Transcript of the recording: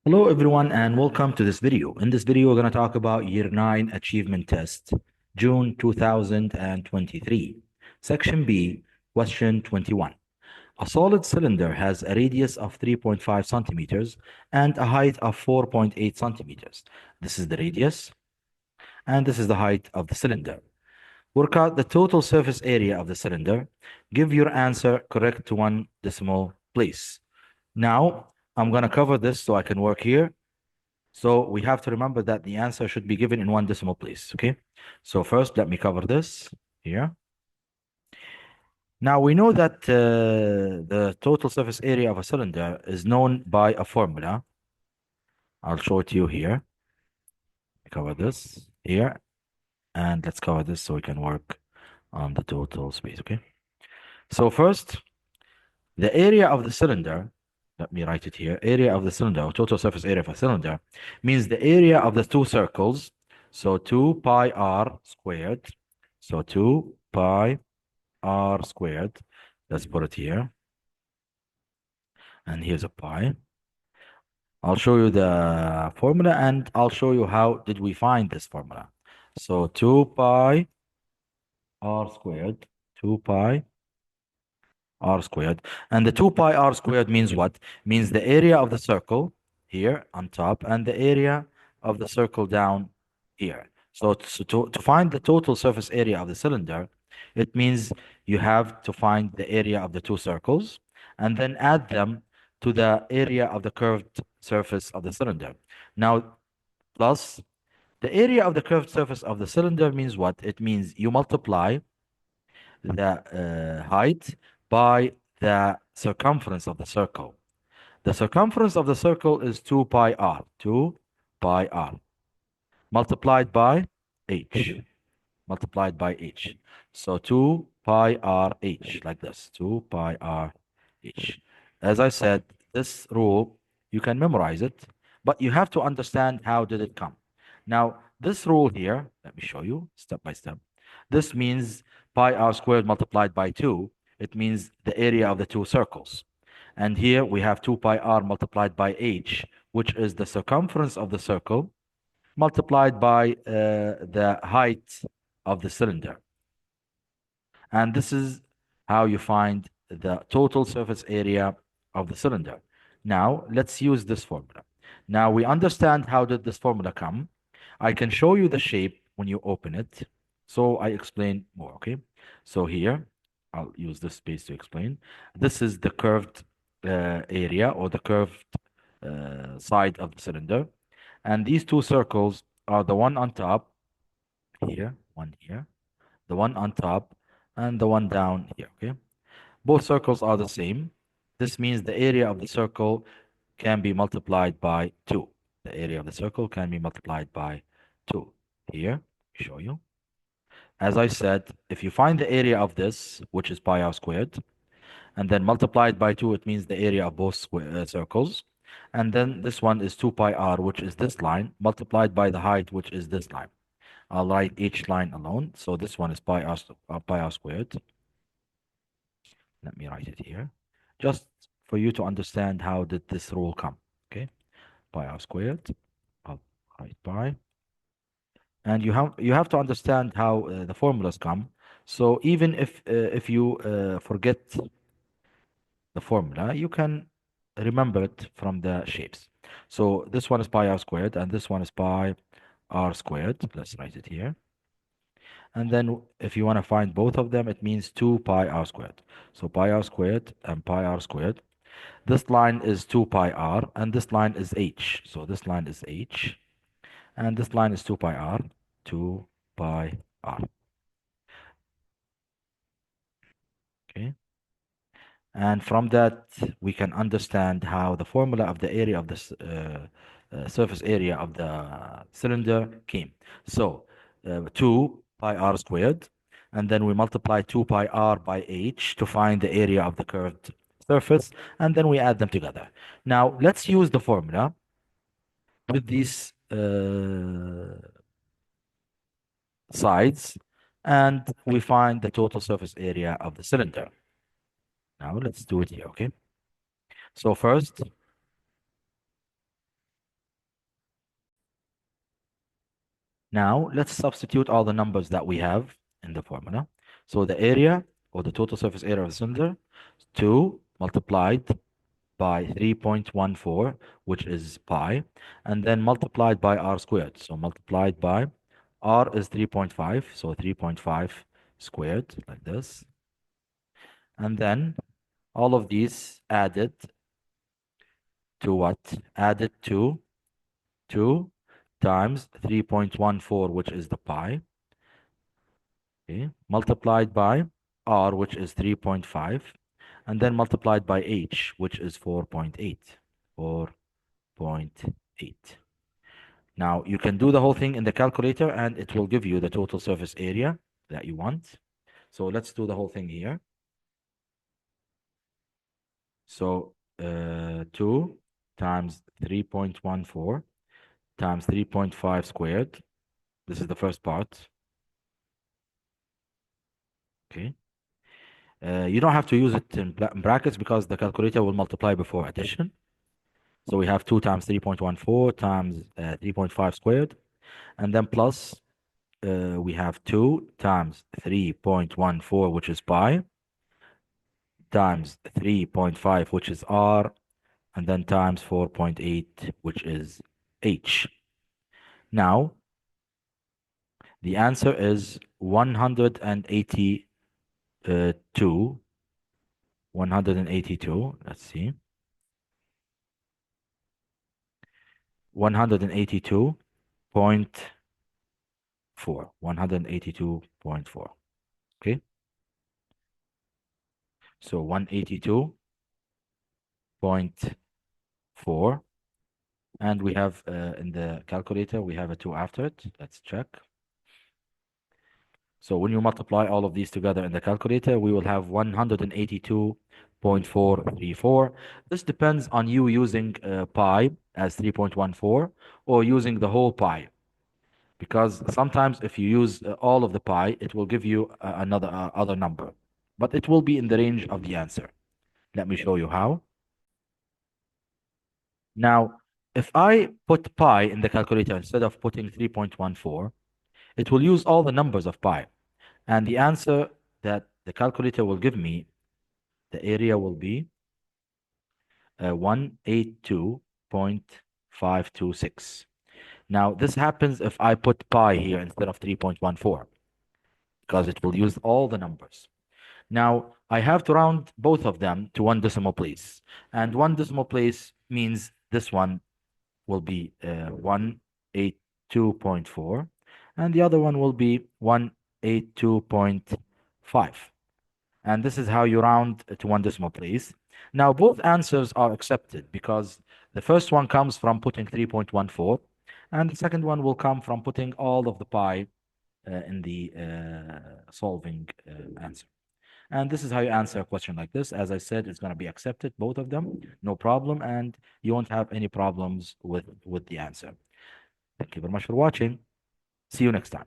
Hello everyone and welcome to this video. In this video, we're going to talk about Year 9 Achievement Test, June 2023. Section B, Question 21. A solid cylinder has a radius of 3.5 centimeters and a height of 4.8 centimeters. This is the radius and this is the height of the cylinder. Work out the total surface area of the cylinder. Give your answer correct to one decimal place. Now, I'm going to cover this so I can work here. So we have to remember that the answer should be given in one decimal place, okay? So first, let me cover this here. Now we know that the total surface area of a cylinder is known by a formula. I'll show it to you here. Cover this here, and let's cover this so we can work on the total space, okay? So first, the area of the cylinder, let me write it here, area of the cylinder, or total surface area of a cylinder, means the area of the two circles. So 2 pi r squared. So 2 pi r squared. Let's put it here. And here's a pi. I'll show you the formula and I'll show you how did we find this formula. So 2 pi r squared, 2 pi r squared. And the 2 pi r squared means what? Means the area of the circle here on top and the area of the circle down here. So to find the total surface area of the cylinder, it means you have to find the area of the two circles and then add them to the area of the curved surface of the cylinder. Now, plus the area of the curved surface of the cylinder means what? It means you multiply the height by the circumference of the circle. The circumference of the circle is 2 pi r, 2 pi r, multiplied by h, multiplied by h. So 2 pi r h, like this, 2 pi r h. As I said, this rule, you can memorize it, but you have to understand how did it come. Now, this rule here, let me show you step by step. This means pi r squared multiplied by 2. It means the area of the two circles. And here we have 2 pi r multiplied by h, which is the circumference of the circle, multiplied by the height of the cylinder. And this is how you find the total surface area of the cylinder. Now, let's use this formula. Now, we understand how did this formula come. I can show you the shape when you open it. So I explain more, okay? So here, I'll use this space to explain. This is the curved area or the curved side of the cylinder. And these two circles are the one on top here, one here, the one on top, and the one down here, okay? Both circles are the same. This means the area of the circle can be multiplied by 2. The area of the circle can be multiplied by 2. Here, show you. As I said, if you find the area of this, which is pi r squared, and then multiplied by 2, it means the area of both circles. And then this one is 2 pi r, which is this line, multiplied by the height, which is this line. I'll write each line alone. So this one is pi r squared. Let me write it here. Just for you to understand how did this rule come. Okay, pi r squared. I'll write pi. And you have to understand how the formulas come. So even if you forget the formula, you can remember it from the shapes. So this one is pi r squared, and this one is pi r squared. Let's write it here. And then if you want to find both of them, it means 2 pi r squared. So pi r squared and pi r squared. This line is 2 pi r, and this line is h. So this line is h, and this line is 2 pi r, 2 pi r. Okay. And from that, we can understand how the formula of the area of this surface area of the cylinder came. So 2 pi r squared, and then we multiply 2 pi r by h to find the area of the curved surface, and then we add them together. Now, let's use the formula with these sides, and we find the total surface area of the cylinder. Now, let's do it here, okay? So first, Now, let's substitute all the numbers that we have in the formula. So the area, or the total surface area of the cylinder, 2 multiplied by 3.14, which is pi, and then multiplied by r squared. So multiplied by r is 3.5, so 3.5 squared, like this. And then all of these added to what? Added to 2 times 3.14, which is the pi, okay, multiplied by r, which is 3.5, and then multiplied by h, which is 4.8. 4.8. Now, you can do the whole thing in the calculator, and it will give you the total surface area that you want. So let's do the whole thing here. So 2 times 3.14 times 3.5 squared. This is the first part. Okay. You don't have to use it in brackets because the calculator will multiply before addition. So we have 2 times 3.14 times 3.5 squared. And then plus, we have 2 times 3.14, which is pi, times 3.5, which is r, and then times 4.8, which is h. Now, the answer is 182. 182. Let's see. 182.4. 182.4. Okay. So 182.4. And we have in the calculator, we have a 2 after it. Let's check. So when you multiply all of these together in the calculator, we will have 182.434. This depends on you using pi as 3.14 or using the whole pi. Because sometimes if you use all of the pi, it will give you another other number. But it will be in the range of the answer. Let me show you how. Now, if I put pi in the calculator instead of putting 3.14, it will use all the numbers of pi. And the answer that the calculator will give me, the area will be 182.526. Now, this happens if I put pi here instead of 3.14, because it will use all the numbers. Now, I have to round both of them to one decimal place. And one decimal place means this one will be 182.4, and the other one will be 182.5. And this is how you round to one decimal place. Now, both answers are accepted because the first one comes from putting 3.14, and the second one will come from putting all of the pi in the solving answer. And this is how you answer a question like this. As I said, it's going to be accepted, both of them, no problem, and you won't have any problems with the answer. Thank you very much for watching. See you next time.